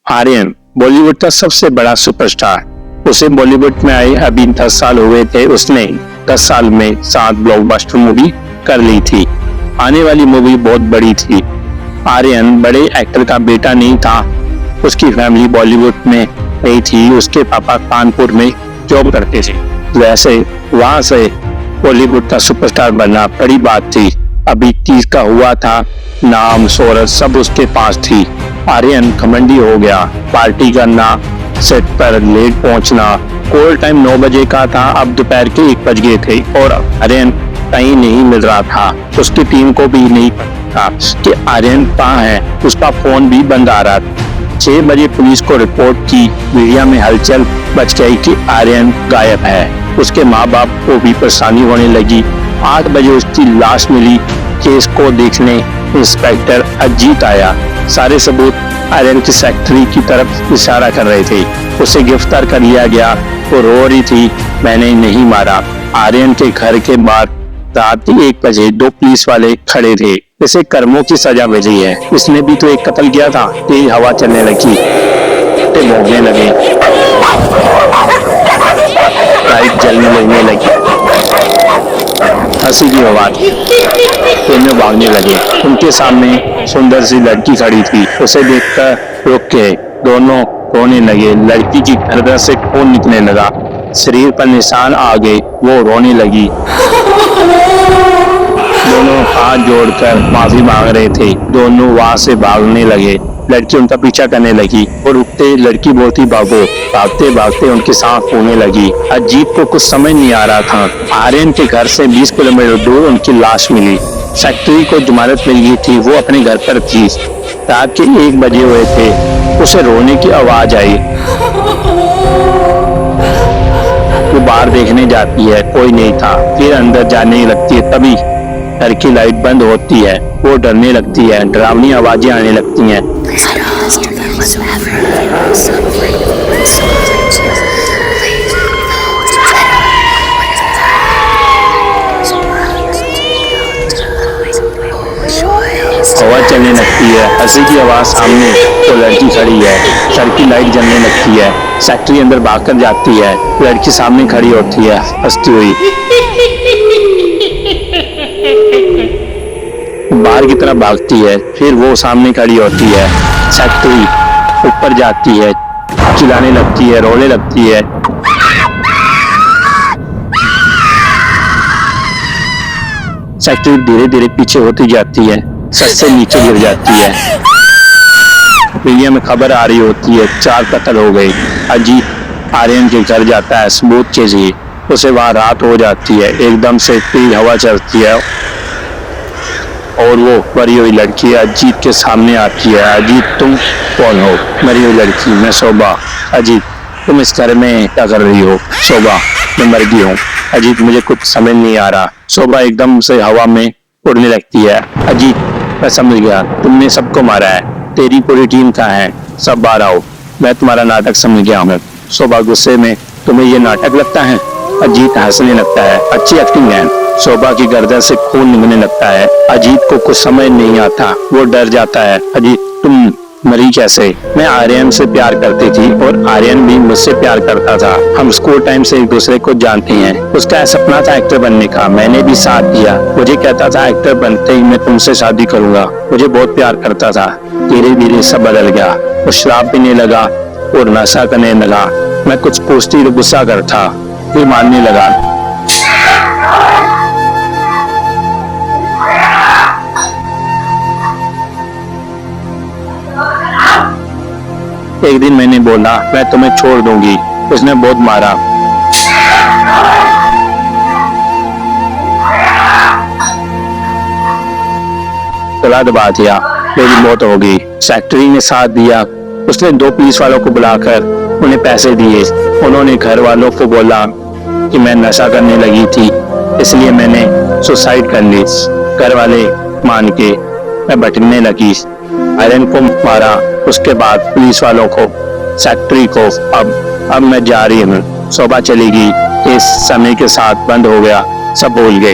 आर्यन बॉलीवुड का सबसे बड़ा सुपरस्टार। उसे बॉलीवुड में आए अभी 10 साल हुए थे। उसने 10 साल में 7 ब्लॉकबस्टर मूवी कर ली थी। आने वाली मूवी बहुत बड़ी थी। आर्यन बड़े एक्टर का बेटा नहीं था। उसकी फैमिली बॉलीवुड में नहीं थी। उसके पापा कानपुर में जॉब करते थे। वैसे वहां से बॉलीवुड का सुपरस्टार बनना बड़ी बात थी। अभी 30 का हुआ था। नाम शोहरत सब उसके पास थी। आर्यन घमंडी हो गया। पार्टी करना, सेट पर लेट पहुंचना। कॉल टाइम 9 बजे का था, अब दोपहर के 1 बज गए थे और आर्यन कहीं नहीं मिल रहा था। उसकी टीम को भी नहीं पता कि आर्यन कहाँ है। उसका फोन भी बंद आ रहा था। 6 बजे पुलिस को रिपोर्ट की। मीडिया में हलचल मच गई कि आर्यन गायब है। उसके माँ बाप को भी परेशानी होने लगी। 8 बजे उसकी लाश मिली। केस को देखने इंस्पेक्टर अजीत आया। सारे सबूत आर्यन की सेक्रेटरी की तरफ इशारा कर रहे थे। उसे गिरफ्तार कर लिया गया। वो रो रही थी, मैंने नहीं मारा। आर्यन के घर के बाहर रात 1 बजे 2 पुलिस वाले खड़े थे। इसे कर्मों की सजा भेजी है। इसने भी तो एक कत्ल किया था। तेज हवा चलने लगी, भोगने लगे, लाइट जलने लगने लगी, हंसी की आवाज, दोनों भागने लगे। उनके सामने सुंदर सी लड़की खड़ी थी। उसे देखकर रुक के दोनों रोने लगे। लड़की की गर्दन से खून निकलने लगा, शरीर पर निशान आ गए। वो रोने लगी। दोनों हाथ जोड़कर माफी मांग रहे थे। दोनों वहां से भागने लगे। लड़की उनका पीछा करने लगी और रुकते लड़की बोलती भागो। भागते भागते उनकी सांस फूलने लगी। अजीत को कुछ समझ नहीं आ रहा था। आर्यन के घर से 20 किलोमीटर दूर उनकी लाश मिली। सेक्रेटरी को जमानत मिल गई थी। वो अपने घर पर थी। रात के 1 बजे हुए थे। उसे रोने की आवाज आई। वो बाहर देखने जाती है, कोई नहीं था। फिर अंदर जाने लगती है। तभी घर की लाइट बंद होती है। वो डरने लगती है। डरावनी आवाजें आने लगती हैं। हवा चलने लगती है, हंसी की आवाज। सामने तो लड़की खड़ी है। सर की लाइट जलने लगती है। सेक्रेटरी अंदर भागकर जाती है। लड़की सामने खड़ी होती है हंसती हुई। बाहर की तरफ भागती है। फिर वो सामने खड़ी होती है। सेक्रेटरी ऊपर जाती है, चिल्लाने लगती है, रोने लगती है। सेक्रेटरी धीरे धीरे पीछे होती जाती है, सर से नीचे गिर जाती है। मीडिया में खबर आ रही होती है 4 कत्ल हो गए। अजीत आर्यन के घर जाता है सबूत के लिए। उसे वहां रात हो जाती है। एकदम से तेज हवा चलती है और वो मरी हुई लड़की अजीत के सामने आती है। अजीत तुम कौन हो? मरी हुई लड़की, मैं शोभा। अजीत तुम इस घर में क्या कर रही हो? शोभा मैं मर गई हूँ। अजीत मुझे कुछ समझ नहीं आ रहा। शोभा एकदम से हवा में उड़ने लगती है। अजीत मैं समझ गया, तुमने सबको मारा है। तेरी पूरी टीम कहाँ है? सब बाहर आओ, मैं तुम्हारा नाटक समझ गया हूँ। शोभा गुस्से में, तुम्हें ये नाटक लगता है? अजीत हंसने लगता है, अच्छी एक्टिंग है। शोभा की गर्दन से खून निकलने लगता है। अजीत को कुछ समझ नहीं आता, वो डर जाता है। अजीत तुम मरी कैसे? मैं आर्यन से प्यार करती थी और आर्यन भी मुझसे प्यार करता था। हम स्कूल टाइम से एक दूसरे को जानते हैं। उसका सपना था एक्टर बनने का, मैंने भी साथ दिया। मुझे कहता था एक्टर बनते ही मैं तुमसे शादी करूंगा। मुझे बहुत प्यार करता था। धीरे धीरे सब बदल गया। वो शराब पीने लगा और नशा करने लगा। मैं कुछ पूछती तो गुस्सा करता, फिर मानने लगा। एक दिन मैंने बोला मैं तुम्हें छोड़ दूंगी। उसने बहुत मारा। गला दबा दिया, मेरी मौत हो गई। सेक्रेटरी ने साथ दिया। उसने 2 पुलिस वालों को बुलाकर उन्हें पैसे दिए। उन्होंने घर वालों को बोला कि मैं नशा करने लगी थी, इसलिए मैंने सुसाइड कर ली। घर वाले मान के मैं भटकने लगी। आर्यन को मारा, उसके बाद पुलिस वालों को, सेक्रेटरी को। अब मैं जा रही हूँ। शोभा चली गई। इस समय के साथ बंद हो गया, सब भूल गए।